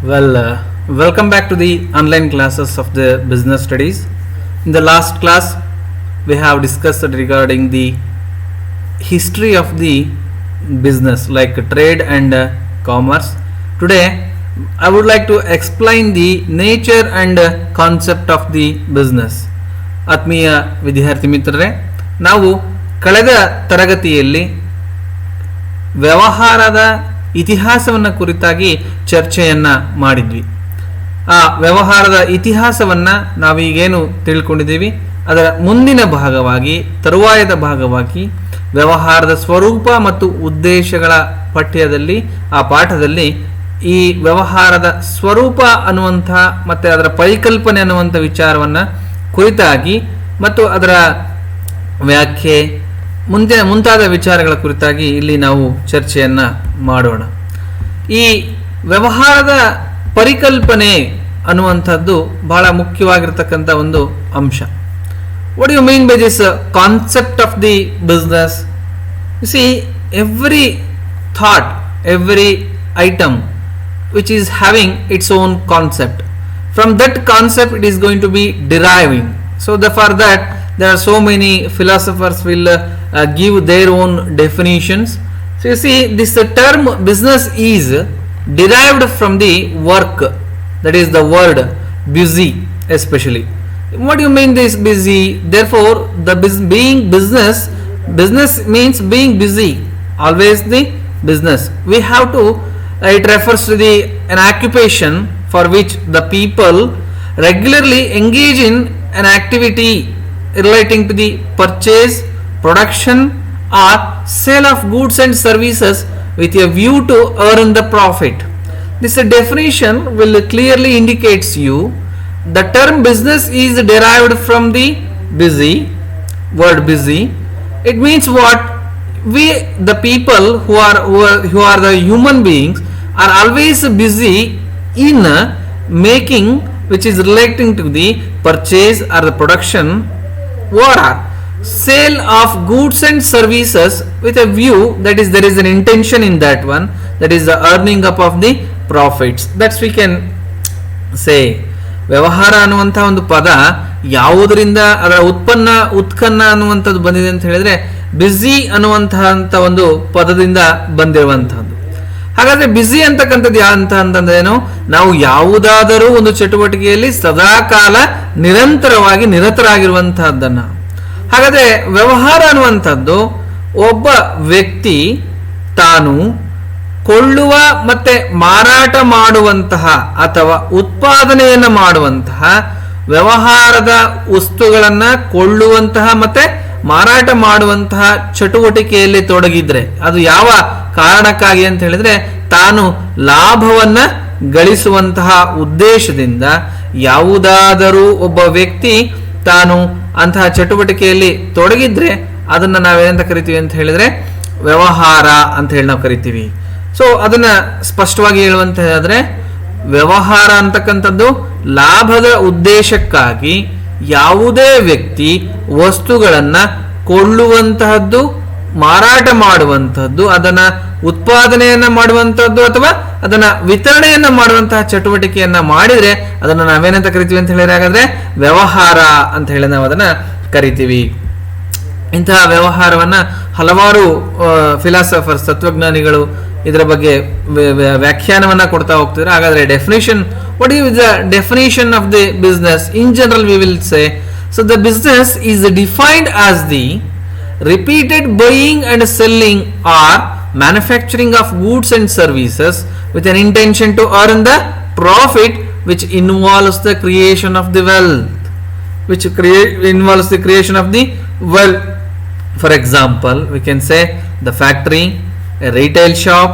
Welcome back to the online classes of the business studies. In the last class, we have discussed regarding the history of the business like trade and commerce. Today, I would like to explain the nature and concept of the business. ಆತ್ಮೀಯ ವಿದ್ಯಾರ್ಥಿ ಮಿತ್ರರೇ, ನಾವು ಕಳೆದ ತರಗತಿಯಲ್ಲಿ ವ್ಯವಹಾರದ ಇತಿಹಾಸವನ್ನು ಕುರಿತಾಗಿ ಚರ್ಚೆಯನ್ನು ಮಾಡಿದ್ವಿ. ಆ ವ್ಯವಹಾರದ ಇತಿಹಾಸವನ್ನು ನಾವೀಗೇನು ತಿಳ್ಕೊಂಡಿದ್ದೀವಿ ಅದರ ಮುಂದಿನ ಭಾಗವಾಗಿ ತರುವಾಯದ ಭಾಗವಾಗಿ ವ್ಯವಹಾರದ ಸ್ವರೂಪ ಮತ್ತು ಉದ್ದೇಶಗಳ ಪಠ್ಯದಲ್ಲಿ ಆ ಪಾಠದಲ್ಲಿ ಈ ವ್ಯವಹಾರದ ಸ್ವರೂಪ ಅನ್ನುವಂಥ ಮತ್ತು ಅದರ ಪರಿಕಲ್ಪನೆ ಅನ್ನುವಂಥ ವಿಚಾರವನ್ನು ಕುರಿತಾಗಿ ಮತ್ತು ಅದರ ವ್ಯಾಖ್ಯೆ ಮುಂತಾದ ವಿಚಾರಗಳ ಕುರಿತಾಗಿ ಇಲ್ಲಿ ನಾವು ಚರ್ಚೆಯನ್ನು ಮಾಡೋಣ. ಈ ವ್ಯವಹಾರದ ಪರಿಕಲ್ಪನೆ ಅನ್ನುವಂಥದ್ದು ಬಹಳ ಮುಖ್ಯವಾಗಿರ್ತಕ್ಕಂಥ ಒಂದು ಅಂಶ. What you mean by this concept of the business? You see, every thought, every item which is having its own concept. From that concept it is going to be deriving. So for that there are so many philosophers will give their own definitions. So you see, this term business is derived from the work, that is the word busy especially. What do you mean this busy? Therefore the being business means being busy, always the business. We have to it refers to an occupation for which the people regularly engage in an activity relating to the purchase, production or sale of goods and services with a view to earn the profit. This definition will clearly indicates you the term business is derived from the word busy. It means what? We, the people who are the human beings, are always busy in making, which is relating to the purchase or the production or sale of goods and services with a view, that is there is an intention in that one, that is the earning up of the profits. That's we can say. ವ್ಯವಹಾರ ಅನ್ನುವಂಥ ಒಂದು ಪದ ಯಾವುದರಿಂದ ಅದರ ಉತ್ಪನ್ನ ಅನ್ನುವಂಥದ್ದು ಬಂದಿದೆ ಅಂತ ಹೇಳಿದ್ರೆ ಬ್ಯುಸಿ ಅನ್ನುವಂತಹ ಒಂದು ಪದದಿಂದ ಬಂದಿರುವಂತಹದ್ದು. ಹಾಗಾದ್ರೆ ಬ್ಯುಸಿ ಅಂತಕ್ಕಂಥದ್ದು ಅಂತಂದ್ರೇನು? ನಾವು ಯಾವುದಾದರೂ ಒಂದು ಚಟುವಟಿಕೆಯಲ್ಲಿ ಸದಾಕಾಲ ನಿರಂತರವಾಗಿ ನಿರತರಾಗಿರುವಂತಹದ್ದನ್ನ. ಹಾಗಾದ್ರೆ ವ್ಯವಹಾರ ಅನ್ನುವಂಥದ್ದು ಒಬ್ಬ ವ್ಯಕ್ತಿ ತಾನು ಕೊಳ್ಳುವ ಮತ್ತೆ ಮಾರಾಟ ಮಾಡುವಂತಹ ಅಥವಾ ಉತ್ಪಾದನೆಯನ್ನು ಮಾಡುವಂತಹ ವ್ಯವಹಾರದ ವಸ್ತುಗಳನ್ನ ಕೊಳ್ಳುವಂತಹ ಮತ್ತೆ ಮಾರಾಟ ಮಾಡುವಂತಹ ಚಟುವಟಿಕೆಯಲ್ಲಿ ತೊಡಗಿದ್ರೆ ಅದು ಯಾವ ಕಾರಣಕ್ಕಾಗಿ ಅಂತ ಹೇಳಿದ್ರೆ ತಾನು ಲಾಭವನ್ನ ಗಳಿಸುವಂತಹ ಉದ್ದೇಶದಿಂದ ಯಾವುದಾದರೂ ಒಬ್ಬ ವ್ಯಕ್ತಿ ತಾನು ಅಂತಹ ಚಟುವಟಿಕೆಯಲ್ಲಿ ತೊಡಗಿದ್ರೆ ಅದನ್ನ ನಾವೇನಂತ ಕರಿತೀವಿ ಅಂತ ಹೇಳಿದ್ರೆ ವ್ಯವಹಾರ ಅಂತ ಹೇಳಿ ನಾವು ಕರಿತೀವಿ. ಸೊ ಅದನ್ನ ಸ್ಪಷ್ಟವಾಗಿ ಹೇಳುವಂತಾದ್ರೆ ವ್ಯವಹಾರ ಅಂತಕ್ಕಂಥದ್ದು ಲಾಭದ ಉದ್ದೇಶಕ್ಕಾಗಿ ಯಾವುದೇ ವ್ಯಕ್ತಿ ವಸ್ತುಗಳನ್ನ ಕೊಳ್ಳುವಂತಹದ್ದು, ಮಾರಾಟ ಮಾಡುವಂತಹದ್ದು, ಅದನ್ನ ಉತ್ಪಾದನೆಯನ್ನ ಮಾಡುವಂತಹದ್ದು ಅಥವಾ ಅದನ್ನ ವಿತರಣೆಯನ್ನ ಮಾಡುವಂತಹ ಚಟುವಟಿಕೆಯನ್ನ ಮಾಡಿದ್ರೆ ಅದನ್ನ ನಾವೇನಂತ ಕರಿತೀವಿ ಅಂತ ಹೇಳಿದ್ರೆ ಹಾಗಾದ್ರೆ ವ್ಯವಹಾರ ಅಂತ ಹೇಳಿ ನಾವು ಅದನ್ನ ಕರಿತೀವಿ. ಇಂತಹ ವ್ಯವಹಾರವನ್ನ ಹಲವಾರು ಫಿಲಾಸಫರ್ಸ್, ತತ್ವಜ್ಞಾನಿಗಳು ಇದರ ಬಗ್ಗೆ ವ್ಯಾಖ್ಯಾನವನ್ನ ಕೊಡ್ತಾ ಹೋಗ್ತಿದ್ರು. ಹಾಗಾದ್ರೆ definition, what is the definition of the business? In general we will say, so the business is defined as the repeated buying and selling or manufacturing of goods and services with an intention to earn the profit which involves the creation of the wealth, involves the creation of the wealth. For example, we can say the factory, a retail shop,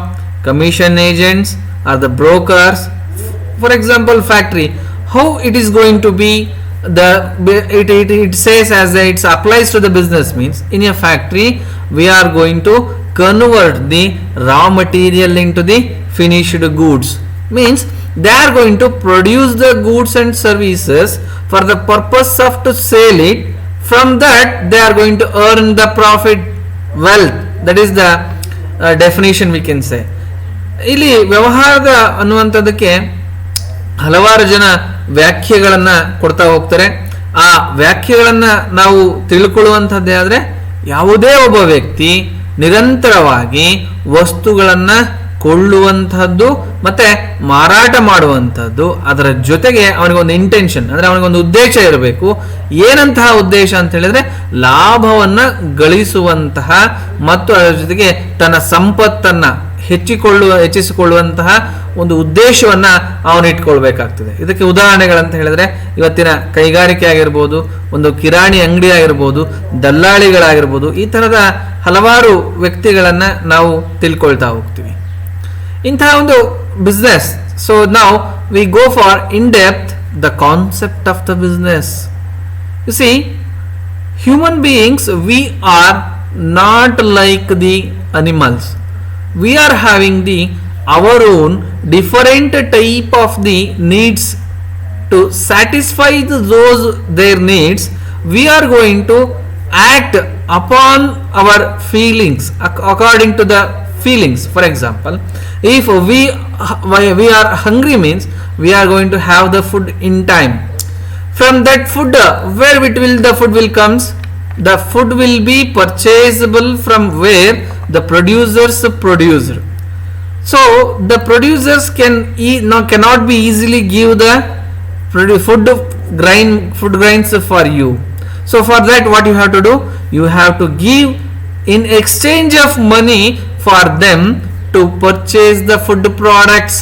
commission agents or the brokers. For example, factory, how it is going to be it says as it applies to the business means in a factory we are going to convert the raw material into the finished goods, means they are going to produce the goods and services for the purpose of to sell it. From that they are going to earn the profit, wealth. That is the definition we can say. ಇಲ್ಲಿ ವ್ಯವಹಾರದ ಅನ್ನುವಂಥದ್ದಕ್ಕೆ ಹಲವಾರು ಜನ ವ್ಯಾಖ್ಯೆಗಳನ್ನ ಕೊಡ್ತಾ ಹೋಗ್ತಾರೆ. ಆ ವ್ಯಾಖ್ಯೆಗಳನ್ನ ನಾವು ತಿಳ್ಕೊಳ್ಳುವಂಥದ್ದೇ ಆದರೆ ಯಾವುದೇ ಒಬ್ಬ ವ್ಯಕ್ತಿ ನಿರಂತರವಾಗಿ ವಸ್ತುಗಳನ್ನ ಕೊಳ್ಳುವಂತಹದ್ದು ಮತ್ತೆ ಮಾರಾಟ ಮಾಡುವಂಥದ್ದು, ಅದರ ಜೊತೆಗೆ ಅವನಿಗೊಂದು ಇಂಟೆನ್ಷನ್ ಅಂದ್ರೆ ಅವನಿಗೊಂದು ಉದ್ದೇಶ ಇರಬೇಕು. ಏನಂತಹ ಉದ್ದೇಶ ಅಂತ ಹೇಳಿದ್ರೆ ಲಾಭವನ್ನ ಗಳಿಸುವಂತಹ ಮತ್ತು ಅದರ ಜೊತೆಗೆ ತನ್ನ ಸಂಪತ್ತನ್ನ ಹೆಚ್ಚಿಸಿಕೊಳ್ಳುವಂತಹ ಒಂದು ಉದ್ದೇಶವನ್ನ ಅವನು ಇಟ್ಕೊಳ್ಬೇಕಾಗ್ತದೆ. ಇದಕ್ಕೆ ಉದಾಹರಣೆಗಳಂತ ಹೇಳಿದ್ರೆ ಇವತ್ತಿನ ಕೈಗಾರಿಕೆ ಆಗಿರ್ಬೋದು, ಒಂದು ಕಿರಾಣಿ ಅಂಗಡಿ ಆಗಿರ್ಬೋದು, ದಲ್ಲಾಳಿಗಳಾಗಿರ್ಬೋದು, ಈ ತರದ ಹಲವಾರು ವ್ಯಕ್ತಿಗಳನ್ನ ನಾವು ತಿಳ್ಕೊಳ್ತಾ ಹೋಗ್ತೀವಿ. ಇಂತಹ ಒಂದು ಬಿಸ್ನೆಸ್. ಸೊ ನಾವು we go for in depth the concept of the business. You C, human beings, we are not like the animals. We are having our own different type of the needs. To satisfy those their needs, we are going to act upon our feelings according to the feelings. For example, if we are hungry, means we are going to have the food in time. From that food, where the food will comes? The food will be purchasable from where the producers produce. So the producers cannot be easily give the food grains for you. So for that, what you have to do? You have to give in exchange of money for them to purchase the food products.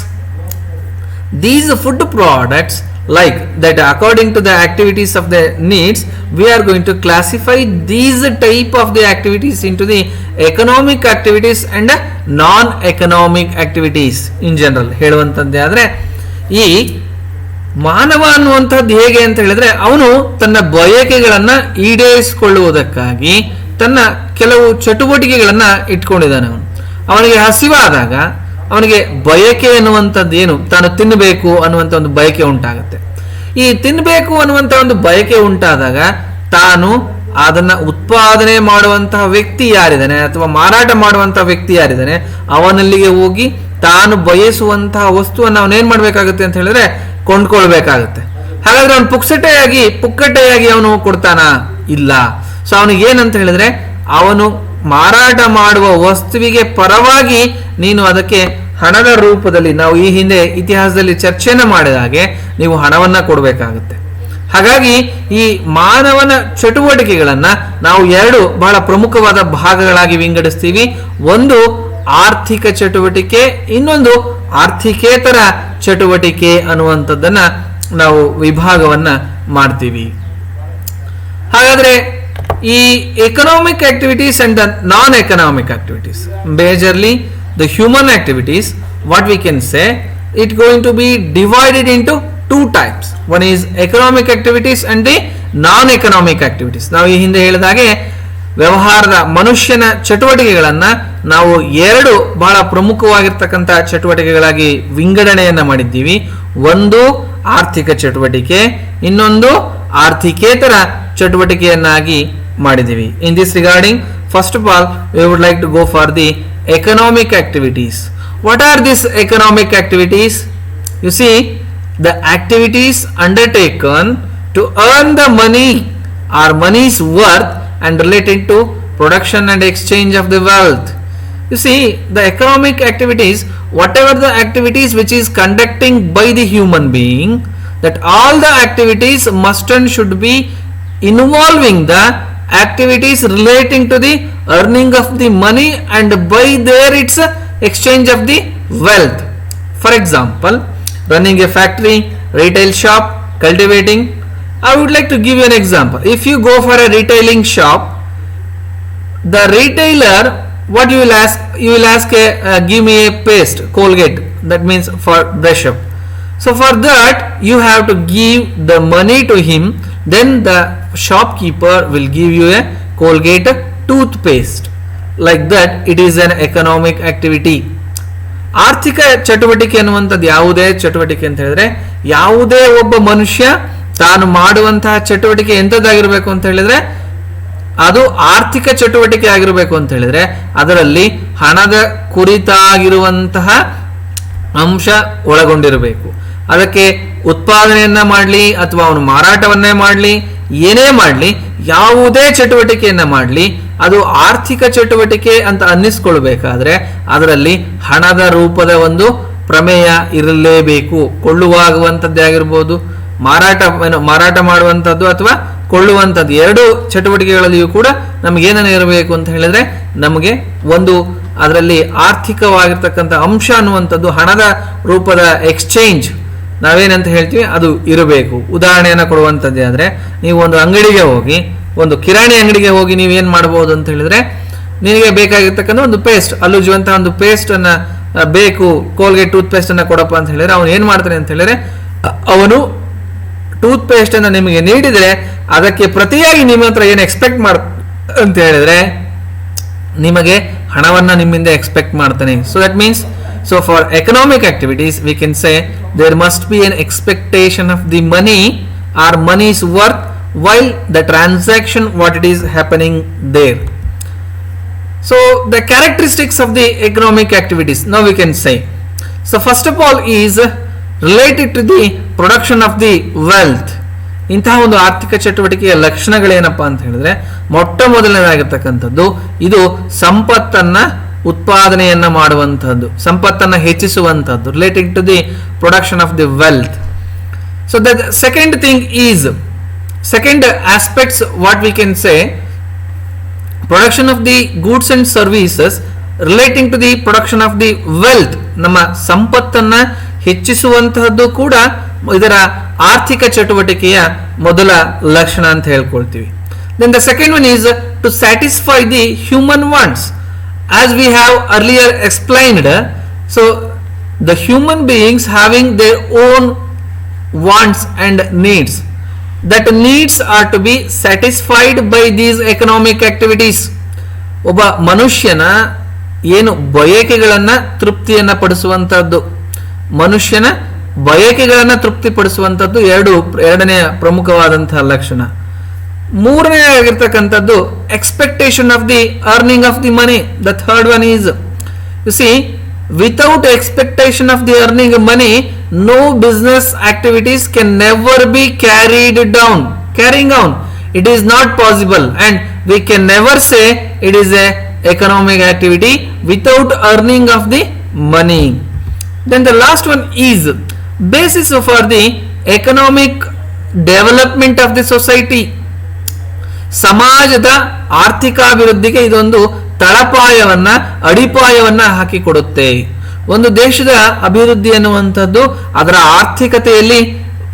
These food products, like that, according to the activities of the needs, we are going to classify these type of the activities into the economic activities and non-economic activities in general. ಹೇಳುವಂತದ್ದೇ ಆದ್ರೆ ಈ ಮಾನವ ಅನ್ನುವಂಥದ್ದು ಹೇಗೆ ಅಂತ ಹೇಳಿದ್ರೆ ಅವನು ತನ್ನ ಬಯಕೆಗಳನ್ನ ಈಡೇರಿಸಿಕೊಳ್ಳುವುದಕ್ಕಾಗಿ ತನ್ನ ಕೆಲವು ಚಟುವಟಿಕೆಗಳನ್ನ ಇಟ್ಕೊಂಡಿದ್ದಾನೆ. ಅವನಿಗೆ ಹಸಿವಾದಾಗ ಅವನಿಗೆ ಬಯಕೆ ಅನ್ನುವಂಥದ್ದು ಏನು, ತಾನು ತಿನ್ನಬೇಕು ಅನ್ನುವಂಥ ಒಂದು ಬಯಕೆ ಉಂಟಾಗುತ್ತೆ. ಈ ತಿನ್ನಬೇಕು ಅನ್ನುವಂಥ ಒಂದು ಬಯಕೆ ಉಂಟಾದಾಗ ತಾನು ಅದನ್ನ ಉತ್ಪಾದನೆ ಮಾಡುವಂತಹ ವ್ಯಕ್ತಿ ಯಾರಿದ್ದಾನೆ ಅಥವಾ ಮಾರಾಟ ಮಾಡುವಂತಹ ವ್ಯಕ್ತಿ ಯಾರಿದ್ದಾನೆ ಅವನಲ್ಲಿಗೆ ಹೋಗಿ ತಾನು ಬಯಸುವಂತಹ ವಸ್ತುವನ್ನು ಅವನೇನ್ ಮಾಡ್ಬೇಕಾಗುತ್ತೆ ಅಂತ ಹೇಳಿದ್ರೆ ಕೊಂಡ್ಕೊಳ್ಬೇಕಾಗುತ್ತೆ. ಹಾಗಾದ್ರೆ ಅವನು ಪುಕ್ಕಟೆಯಾಗಿ ಅವನು ಕೊಡ್ತಾನ? ಇಲ್ಲ. ಸೊ ಅವನಿಗೆ ಏನಂತ ಹೇಳಿದ್ರೆ ಅವನು ಮಾರಾಟ ಮಾಡುವ ವಸ್ತುವಿಗೆ ಪರವಾಗಿ ನೀನು ಅದಕ್ಕೆ ಹಣದ ರೂಪದಲ್ಲಿ, ನಾವು ಈ ಹಿಂದೆ ಇತಿಹಾಸದಲ್ಲಿ ಚರ್ಚೆನ ಮಾಡಿದ ಹಾಗೆ, ನೀವು ಹಣವನ್ನ ಕೊಡಬೇಕಾಗುತ್ತೆ. ಹಾಗಾಗಿ ಈ ಮಾನವನ ಚಟುವಟಿಕೆಗಳನ್ನ ನಾವು ಎರಡು ಬಹಳ ಪ್ರಮುಖವಾದ ಭಾಗಗಳಾಗಿ ವಿಂಗಡಿಸ್ತೀವಿ. ಒಂದು ಆರ್ಥಿಕ ಚಟುವಟಿಕೆ, ಇನ್ನೊಂದು ಆರ್ಥಿಕೇತರ ಚಟುವಟಿಕೆ ಅನ್ನುವಂಥದ್ದನ್ನ ನಾವು ವಿಭಾಗವನ್ನ ಮಾಡ್ತೀವಿ. ಹಾಗಾದ್ರೆ ಈ economic activities and the non economic activities, majorly the human activities, what we can say, it going to be divided into two types. One is economic activities and the non-economic activities. ನಾವು ಈ ಹಿಂದೆ ಹೇಳಿದಾಗೆ ವ್ಯವಹಾರದ ಮನುಷ್ಯನ ಚಟುವಟಿಕೆಗಳನ್ನ ನಾವು ಎರಡು ಬಹಳ ಪ್ರಮುಖವಾಗಿರ್ತಕ್ಕಂಥ ಚಟುವಟಿಕೆಗಳಾಗಿ ವಿಂಗಡಣೆಯನ್ನ ಮಾಡಿದ್ದೀವಿ. ಒಂದು ಆರ್ಥಿಕ ಚಟುವಟಿಕೆ, ಇನ್ನೊಂದು ಆರ್ಥಿಕೇತರ ಚಟುವಟಿಕೆಯನ್ನಾಗಿ ಮಾಡಿದ್ದೀವಿ. In this regarding, first of all, we would like to go for the economic activities. What are these economic activities? You see, the activities undertaken to earn the money or money's worth and related to production and exchange of the wealth. You see, the economic activities, whatever the activities which is conducting by the human being, that all the activities must and should be involving the activities relating to the earning of the money and by there its exchange of the wealth. For example, running a factory, retail shop, cultivating. I would like to give you an example. If you go for a retailing shop, the retailer, what you will ask? You will ask, give me a paste, Colgate. That means for brush up. So for that you have to give the money to him. Then the shopkeeper will give you a Colgate toothpaste. Like that, it is an economic activity. ಆರ್ಥಿಕ ಚಟುವಟಿಕೆ ಅನ್ನುವಂಥದ್ದು ಯಾವುದೇ ಚಟುವಟಿಕೆ ಅಂತ ಹೇಳಿದ್ರೆ, ಯಾವುದೇ ಒಬ್ಬ ಮನುಷ್ಯ ತಾನು ಮಾಡುವಂತಹ ಚಟುವಟಿಕೆ ಎಂಥದ್ದಾಗಿರ್ಬೇಕು ಅಂತ ಹೇಳಿದ್ರೆ ಅದು ಆರ್ಥಿಕ ಚಟುವಟಿಕೆ ಆಗಿರಬೇಕು ಅಂತ ಹೇಳಿದ್ರೆ ಅದರಲ್ಲಿ ಹಣದ ಕುರಿತಾಗಿರುವಂತಹ ಅಂಶ ಒಳಗೊಂಡಿರಬೇಕು. ಅದಕ್ಕೆ ಉತ್ಪಾದನೆಯನ್ನ ಮಾಡಲಿ ಅಥವಾ ಅವನು ಮಾರಾಟವನ್ನೇ ಮಾಡಲಿ, ಏನೇ ಮಾಡಲಿ, ಯಾವುದೇ ಚಟುವಟಿಕೆಯನ್ನ ಮಾಡಲಿ, ಅದು ಆರ್ಥಿಕ ಚಟುವಟಿಕೆ ಅಂತ ಅನ್ನಿಸ್ಕೊಳ್ಬೇಕಾದ್ರೆ ಅದರಲ್ಲಿ ಹಣದ ರೂಪದ ಒಂದು ಪ್ರಮೇಯ ಇರಲೇಬೇಕು. ಕೊಳ್ಳುವಾಗುವಂಥದ್ದೇ ಆಗಿರ್ಬೋದು, ಮಾರಾಟ ಮಾಡುವಂಥದ್ದು ಅಥವಾ ಕೊಳ್ಳುವಂಥದ್ದು, ಎರಡು ಚಟುವಟಿಕೆಗಳಲ್ಲಿಯೂ ಕೂಡ ನಮಗೇನೇನು ಇರಬೇಕು ಅಂತ ಹೇಳಿದ್ರೆ ನಮಗೆ ಒಂದು ಅದರಲ್ಲಿ ಆರ್ಥಿಕವಾಗಿರ್ತಕ್ಕಂಥ ಅಂಶ ಅನ್ನುವಂಥದ್ದು, ಹಣದ ರೂಪದ ಎಕ್ಸ್ಚೇಂಜ್ ನಾವೇನಂತ ಹೇಳ್ತೀವಿ ಅದು ಇರಬೇಕು. ಉದಾಹರಣೆಯನ್ನು ಕೊಡುವಂಥದ್ದೇ ಆದರೆ, ನೀವು ಒಂದು ಅಂಗಡಿಗೆ ಹೋಗಿ, ಒಂದು ಕಿರಾಣಿ ಅಂಗಡಿಗೆ ಹೋಗಿ ನೀವೇನು ಮಾಡ್ಬೋದು ಅಂತ ಹೇಳಿದ್ರೆ, ನಿನಗೆ ಬೇಕಾಗಿರ್ತಕ್ಕಂಥ ಒಂದು ಪೇಸ್ಟ್, ಅಲ್ಲುಜುವಂತಹ ಒಂದು ಪೇಸ್ಟ್ ಅನ್ನ ಬೇಕು, ಕೋಲ್ಗೇಟ್ ಟೂತ್ ಪೇಸ್ಟ್ ಅನ್ನ ಕೊಡಪ್ಪ ಅಂತ ಹೇಳಿದ್ರೆ ಅವನು ಏನ್ ಮಾಡ್ತಾನೆ ಅಂತ ಹೇಳಿದ್ರೆ, ಅವನು ಟೂತ್ ಪೇಸ್ಟ್ ಅನ್ನ ನಿಮಗೆ ನೀಡಿದ್ರೆ ಅದಕ್ಕೆ ಪ್ರತಿಯಾಗಿ ನಿಮ್ಮ ಹತ್ರ ಏನು ಎಕ್ಸ್ಪೆಕ್ಟ್ ಮಾಡ ಅಂತ ಹೇಳಿದ್ರೆ ನಿಮಗೆ ಹಣವನ್ನ ನಿಮ್ಮಿಂದ ಎಕ್ಸ್ಪೆಕ್ಟ್ ಮಾಡ್ತಾನೆ. So that means, so for economic activities we can say there must be an expectation of the money or money's worth while the transaction what it is happening there. So the characteristics of the economic activities now we can say, so first of all is related to the production of the wealth. ಇಂತಹ ಒಂದು ಆರ್ಥಿಕ ಚಟುವಟಿಕೆಯ ಲಕ್ಷಣಗಳೇನಪ್ಪ ಅಂತ ಹೇಳಿದ್ರೆ, ಮೊಟ್ಟ ಮೊದಲನೇದಾಗಿರ್ತಕ್ಕಂಥದ್ದು ಇದು ಸಂಪತ್ತನ್ನ ಉತ್ಪಾದನೆಯನ್ನ ಮಾಡುವಂತಹದ್ದು, ಸಂಪತ್ತನ್ನ ಹೆಚ್ಚಿಸುವಂತಹದ್ದು, relating to the production of the wealth. So the second thing is, second aspects what we can say, production of the goods and services relating to the production of the wealth. ನಮ್ಮ ಸಂಪತ್ತನ್ನ ಹೆಚ್ಚಿಸುವಂತಹದ್ದು ಕೂಡ ಇದರ ಆರ್ಥಿಕ ಚಟುವಟಿಕೆಯ ಮೊದಲ ಲಕ್ಷಣ ಅಂತ ಹೇಳ್ಕೊಳ್ತೀವಿ. Then the second one is to satisfy the human wants. As we have earlier explained, so the human beings having their own wants and needs, that needs are to be satisfied by these economic activities. ಒಬ್ಬ ಮನುಷ್ಯನ ಏನು ಬಯಕೆಗಳನ್ನ ತೃಪ್ತಿಯನ್ನ ಪಡಿಸುವಂತಹದ್ದು, ಮನುಷ್ಯನ ಬಯಕೆಗಳನ್ನ ತೃಪ್ತಿಪಡಿಸುವಂತದ್ದು ಎರಡನೇ ಪ್ರಮುಖವಾದಂತಹ ಲಕ್ಷಣ. ಮೂರನೇ ಆಗಿರ್ತಕ್ಕಂಥದ್ದು expectation of the earning of the money. The third one is, you see, without expectation of the earning money no business activities can never be carrying on. It is not possible and we can never say it is a economic activity without earning of the money. Then the last one is basis for the economic development of the society. ಸಮಾಜದ ಆರ್ಥಿಕಾಭಿವೃದ್ಧಿಗೆ ಇದೊಂದು ತಳಪಾಯವನ್ನ, ಅಡಿಪಾಯವನ್ನ ಹಾಕಿಕೊಡುತ್ತೆ. ಒಂದು ದೇಶದ ಅಭಿವೃದ್ಧಿ ಅನ್ನುವಂಥದ್ದು ಅದರ ಆರ್ಥಿಕತೆಯಲ್ಲಿ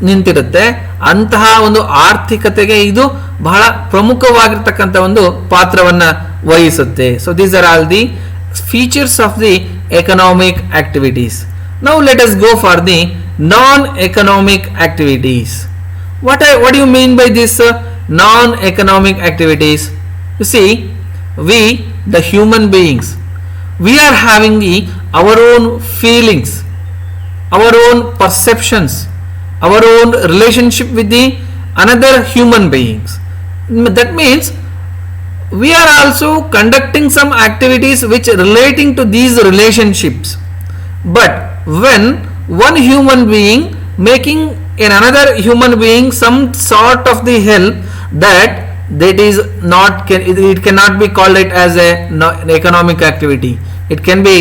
ನಿಂತಿರುತ್ತೆ. ಅಂತಹ ಒಂದು ಆರ್ಥಿಕತೆಗೆ ಇದು ಬಹಳ ಪ್ರಮುಖವಾಗಿರ್ತಕ್ಕಂಥ ಒಂದು ಪಾತ್ರವನ್ನ ವಹಿಸುತ್ತೆ. So these are all the features of the economic activities. Now let us go for the non economic activities. What do you mean by this non-economic activities? You see, we the human beings, we are having our own feelings, our own perceptions, our own relationship with the another human beings. That means we are also conducting some activities which relating to these relationships. But when one human being making in another human being some sort of the help, that is not, it cannot be called it as an economic activity. It can be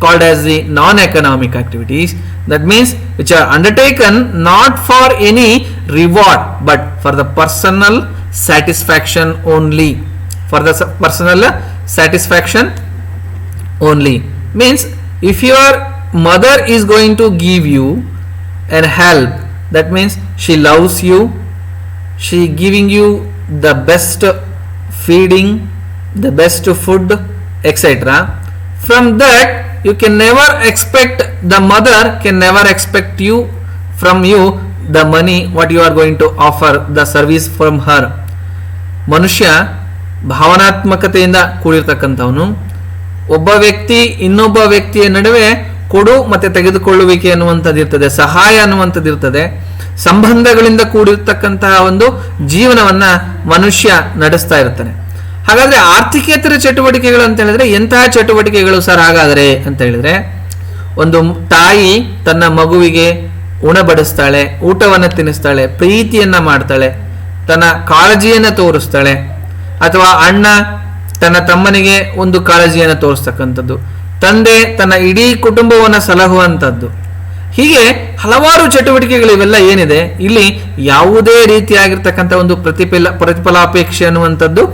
called as the non-economic activities. That means which are undertaken not for any reward but for the personal satisfaction only. For the personal satisfaction only. Means if your mother is going to give you an help, that means she loves you, she giving you the best feeding, the best food, etc. From that you can never expect, the mother can never expect you from you the money what you are going to offer the service from her. ಮನುಷ್ಯ ಭಾವನಾತ್ಮಕತೆಯಿಂದ ಕೂಡಿರ್ತಕ್ಕಂಥವನು. ಒಬ್ಬ ವ್ಯಕ್ತಿ ಇನ್ನೊಬ್ಬ ವ್ಯಕ್ತಿಯ ನಡುವೆ ಕೊಡು ಮತ್ತೆ ತೆಗೆದುಕೊಳ್ಳುವಿಕೆ ಅನ್ನುವಂಥದ್ದು ಇರ್ತದೆ, ಸಹಾಯ ಅನ್ನುವಂಥದ್ದು ಇರ್ತದೆ. ಸಂಬಂಧಗಳಿಂದ ಕೂಡಿರ್ತಕ್ಕಂತಹ ಒಂದು ಜೀವನವನ್ನ ಮನುಷ್ಯ ನಡೆಸ್ತಾ ಇರ್ತಾನೆ. ಹಾಗಾದ್ರೆ ಆರ್ಥಿಕೇತರ ಚಟುವಟಿಕೆಗಳು ಅಂತ ಹೇಳಿದ್ರೆ ಎಂತಹ ಚಟುವಟಿಕೆಗಳು ಸರ್ ಹಾಗಾದ್ರೆ ಅಂತ ಹೇಳಿದ್ರೆ, ಒಂದು ತಾಯಿ ತನ್ನ ಮಗುವಿಗೆ ಉಣಬಡಿಸ್ತಾಳೆ, ಊಟವನ್ನು ತಿನ್ನಿಸ್ತಾಳೆ, ಪ್ರೀತಿಯನ್ನ ಮಾಡ್ತಾಳೆ, ತನ್ನ ಕಾಳಜಿಯನ್ನು ತೋರಿಸ್ತಾಳೆ, ಅಥವಾ ಅಣ್ಣ ತನ್ನ ತಮ್ಮನಿಗೆ ಒಂದು ಕಾಳಜಿಯನ್ನು ತೋರಿಸ್ತಕ್ಕಂಥದ್ದು, ತಂದೆ ತನ್ನ ಇಡೀ ಕುಟುಂಬವನ್ನು ಸಲಹುವಂಥದ್ದು. ಹೀಗೆ ಹಲವಾರು ಚಟುವಟಿಕೆಗಳು ಇವೆಲ್ಲ ಏನಿದೆ, ಇಲ್ಲಿ ಯಾವುದೇ ರೀತಿಯಾಗಿರ್ತಕ್ಕಂಥ ಒಂದು ಪ್ರತಿಫಲಾಪೇಕ್ಷೆ ಅನ್ನುವಂಥದ್ದು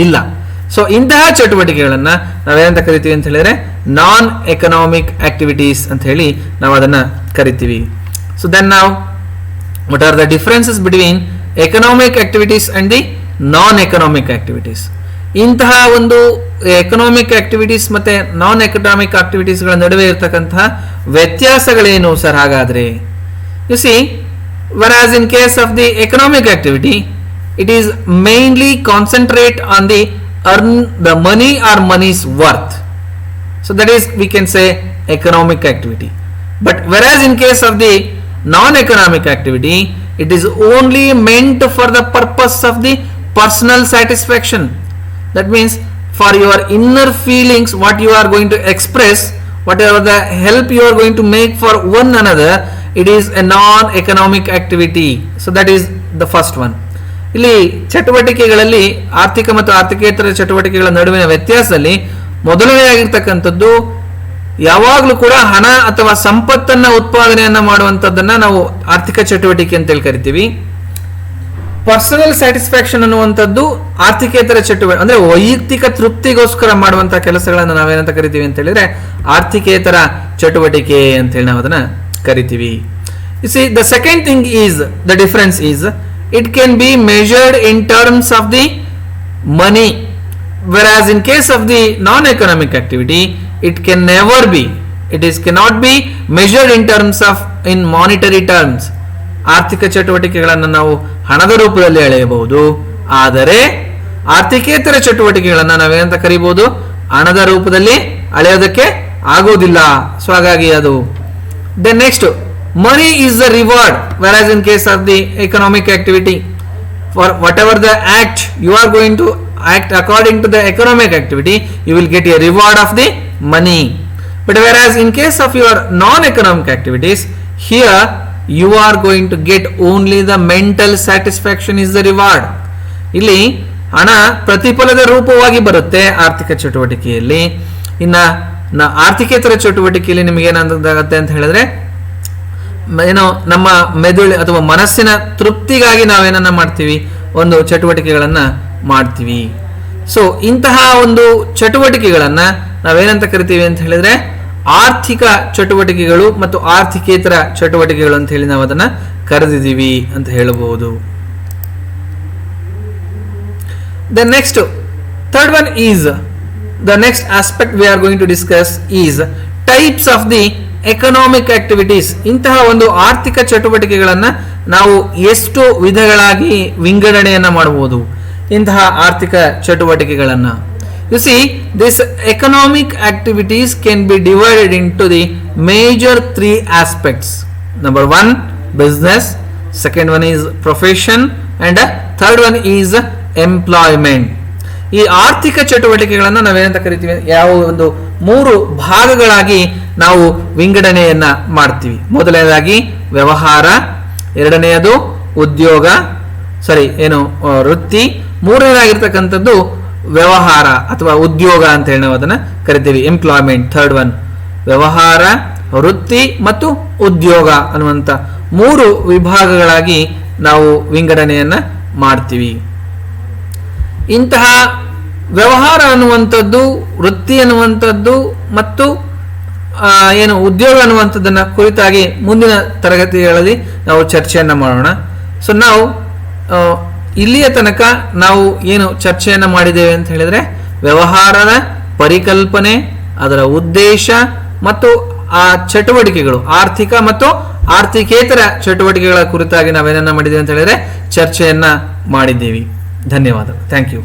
ಇಲ್ಲ. ಸೊ ಇಂತಹ ಚಟುವಟಿಕೆಗಳನ್ನ ನಾವೇನಂತ ಕರಿತೀವಿ ಅಂತ ಹೇಳಿದ್ರೆ ನಾನ್ ಎಕನಾಮಿಕ್ ಆಕ್ಟಿವಿಟೀಸ್ ಅಂತ ಹೇಳಿ ನಾವು ಅದನ್ನ ಕರಿತೀವಿ. ಸೊ ದೆನ್ ನಾವು what are the differences between economic activities and the non economic activities. ಇಂತಹ ಒಂದು ಎಕನಾಮಿಕ್ ಆಕ್ಟಿವಿಟೀಸ್ ಮತ್ತೆ ನಾನ್ ಎಕನಾಮಿಕ್ ಆಕ್ಟಿವಿಟೀಸ್ಗಳ ನಡುವೆ ಇರತಕ್ಕಂತಹ ವ್ಯತ್ಯಾಸಗಳೇನು ಸರ್ ಹಾಗಾದ್ರೆ? U C, whereas in case of the economic activity, it is mainly concentrate on the earn the money or money's worth. So that is, we can say, economic activity. But whereas in case of the non-economic activity, it is only meant for the purpose of the personal satisfaction. That means for your inner feelings, what you are going to express, whatever the help you are going to make for one another, it is a non-economic activity. So that is the first one. ಇಲ್ಲಿ ಚಟುವಟಿಕೆಗಳಲ್ಲಿ ಆರ್ಥಿಕ ಮತ್ತು ಆರ್ಥಿಕೇತರ ಚಟುವಟಿಕೆಗಳ ನಡುವಿನ ವ್ಯತ್ಯಾಸದಲ್ಲಿ ಮೊದಲನೆಯಾಗಿರ್ತಕ್ಕಂಥದ್ದು ಯಾವಾಗಲೂ ಕೂಡ ಹಣ ಅಥವಾ ಸಂಪತ್ತನ್ನ ಉತ್ಪಾದನೆಯನ್ನ ಮಾಡುವಂಥದ್ದನ್ನ ನಾವು ಆರ್ಥಿಕ ಚಟುವಟಿಕೆ ಅಂತೇಳಿ ಕರಿತೀವಿ. ಪರ್ಸನಲ್ ಸ್ಯಾಟಿಸ್ಫ್ಯಾಕ್ಷನ್ ಅನ್ನುವಂಥದ್ದು ಆರ್ಥಿಕೇತರ ಚಟುವಟಿಕೆ, ಅಂದ್ರೆ ವೈಯಕ್ತಿಕ ತೃಪ್ತಿಗೋಸ್ಕರ ಮಾಡುವಂತಹ ಕೆಲಸಗಳನ್ನು ನಾವೇನಂತ ಕರಿತೀವಿ ಅಂತ ಹೇಳಿದ್ರೆ ಆರ್ಥಿಕೇತರ ಚಟುವಟಿಕೆ ಅಂತ ಹೇಳಿ ನಾವು ಅದನ್ನ ಕರಿತೀವಿ. U C, the second thing is the difference is it can be measured in terms of the money, whereas in case of the non-economic activity, it can never be, cannot be measured in terms of in monetary terms. ಆರ್ಥಿಕ ಚಟುವಟಿಕೆಗಳನ್ನು ನಾವು ಹಣದ ರೂಪದಲ್ಲಿ ಅಳೆಯಬಹುದು, ಆದರೆ ಆರ್ಥಿಕೇತರ ಚಟುವಟಿಕೆಗಳನ್ನು ನಾವೇನಂತ ಕರಿಬಹುದು, ಹಣದ ರೂಪದಲ್ಲಿ ಅಳೆಯೋದಕ್ಕೆ ಆಗೋದಿಲ್ಲ. ಸೊ ಹಾಗಾಗಿ ಅದು then next, money is the reward, whereas in case of the economic activity, for whatever the act you are going to act according to the economic activity, you will get a reward of the money. But whereas in case of your non-economic activities, here you are going to get only the mental satisfaction is the reward. ಇಲ್ಲಿ ಹಣ ಪ್ರತಿಫಲದ ರೂಪವಾಗಿ ಬರುತ್ತೆ ಆರ್ಥಿಕ ಚಟುವಟಿಕೆಯಲ್ಲಿ. ಇನ್ನ ಆರ್ಥಿಕೇತರ ಚಟುವಟಿಕೆಯಲ್ಲಿ ನಿಮಗೆ ಏನಾಗುತ್ತೆ ಅಂತ ಹೇಳಿದ್ರೆ, ಏನೋ ನಮ್ಮ ಮೆದುಳು ಅಥವಾ ಮನಸ್ಸಿನ ತೃಪ್ತಿಗಾಗಿ ನಾವೇನನ್ನ ಮಾಡ್ತೀವಿ, ಒಂದು ಚಟುವಟಿಕೆಗಳನ್ನ ಮಾಡ್ತೀವಿ. ಸೊ ಇಂತಹ ಒಂದು ಚಟುವಟಿಕೆಗಳನ್ನ ನಾವೇನಂತ ಕರಿತೀವಿ ಅಂತ ಹೇಳಿದ್ರೆ ಆರ್ಥಿಕ ಚಟುವಟಿಕೆಗಳು ಮತ್ತು ಆರ್ಥಿಕೇತರ ಚಟುವಟಿಕೆಗಳು ಅಂತ ಹೇಳಿ ನಾವು ಅದನ್ನ ಕರೆದಿದ್ದೀವಿ ಅಂತ ಹೇಳಬಹುದು. The next, third one is, the next aspect we are going to discuss is types of the economic activities. ಇಂತಹ ಒಂದು ಆರ್ಥಿಕ ಚಟುವಟಿಕೆಗಳನ್ನ ನಾವು ಎಷ್ಟು ವಿಧಗಳಾಗಿ ವಿಂಗಡಣೆಯನ್ನ ಮಾಡಬಹುದು ಇಂತಹ ಆರ್ಥಿಕ ಚಟುವಟಿಕೆಗಳನ್ನ? You see, this economic activities can be divided into the major 3 aspects. Number 1, business. Second one is profession, and third one is employment. ಈ ಆರ್ಥಿಕ ಚಟುವಟಿಕೆಗಳನ್ನ ನಾವೇನಂತ ಕರಿತೀವಿ, ಯಾವ ಒಂದು 3 ಭಾಗಗಳಾಗಿ ನಾವು ವಿಂಗಡಣೆಯನ್ನ ಮಾಡ್ತೀವಿ. ಮೊದಲನೇದಾಗಿ ವ್ಯವಹಾರ, ಎರಡನೆಯದು ಉದ್ಯೋಗ, ವೃತ್ತಿ, ಮೂರನೇದಾಗಿರ್ತಕ್ಕಂಥದ್ದು ವ್ಯವಹಾರ ಅಥವಾ ಉದ್ಯೋಗ ಅಂತ ಹೇಳಿ ನಾವು ಅದನ್ನ ಕರಿತೀವಿ, ಎಂಪ್ಲಾಯ್ಮೆಂಟ್. ಥರ್ಡ್ ಒನ್, ವ್ಯವಹಾರ, ವೃತ್ತಿ ಮತ್ತು ಉದ್ಯೋಗ ಅನ್ನುವಂಥ 3 ವಿಭಾಗಗಳಾಗಿ ನಾವು ವಿಂಗಡಣೆಯನ್ನ ಮಾಡ್ತೀವಿ. ಇಂತಹ ವ್ಯವಹಾರ ಅನ್ನುವಂಥದ್ದು, ವೃತ್ತಿ ಅನ್ನುವಂಥದ್ದು ಮತ್ತು ಉದ್ಯೋಗ ಅನ್ನುವಂಥದ್ದನ್ನ ಕುರಿತಾಗಿ ಮುಂದಿನ ತರಗತಿಗಳಲ್ಲಿ ನಾವು ಚರ್ಚೆಯನ್ನ ಮಾಡೋಣ. ಸೊ ನಾವು ಇಲ್ಲಿಯ ತನಕ ನಾವು ಏನು ಚರ್ಚೆಯನ್ನ ಮಾಡಿದ್ದೇವೆ ಅಂತ ಹೇಳಿದ್ರೆ, ವ್ಯವಹಾರದ ಪರಿಕಲ್ಪನೆ, ಅದರ ಉದ್ದೇಶ ಮತ್ತು ಆ ಚಟುವಟಿಕೆಗಳು, ಆರ್ಥಿಕ ಮತ್ತು ಆರ್ಥಿಕೇತರ ಚಟುವಟಿಕೆಗಳ ಕುರಿತಾಗಿ ನಾವೇನನ್ನ ಮಾಡಿದ್ದೇವೆ ಅಂತ ಹೇಳಿದ್ರೆ ಚರ್ಚೆಯನ್ನ ಮಾಡಿದ್ದೀವಿ. ಧನ್ಯವಾದ. Thank you.